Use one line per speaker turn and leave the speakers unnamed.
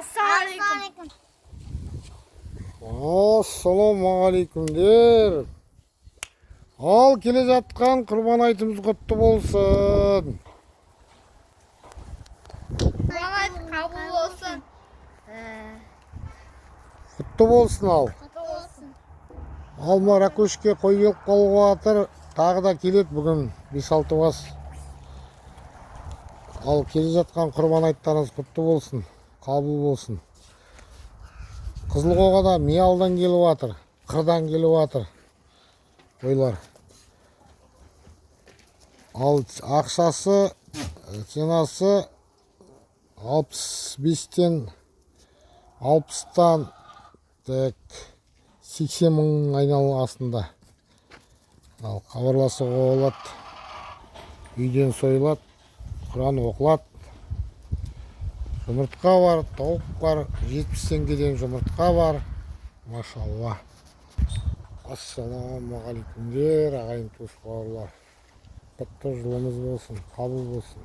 Ассалаумағалейкум.
Ассалаумағалейкумдер. Ал келе жатқан құрбан айтымыз құтты болсын.
Құрбан айт қабыл болсын.
Құтты болсын ал. Алма Ракушке қой келіп қалып жатыр. Тағы да келеді бүгін 5-6 бас. Ал келе жатқан құрбан айттарыңыз құтты болсын. Қабыл болсын. Қызылқоғада Миялдан келіп жатыр. Қырдан келіп жатыр. Қойлар. Ал ақшасы, ценасы 65-тен 60-тан 80 мың айналасында. Ал хабарласуға болады. Үйден сойылады, Құран оқылады. Жұмыртқа бар, тауық бар, 70 теңгеден жұмыртқа бар. Машалла. Ассалаумағалейкумдер, ағайын туыс бауырлар. Құтты жылымыз болсын, қабыл болсын.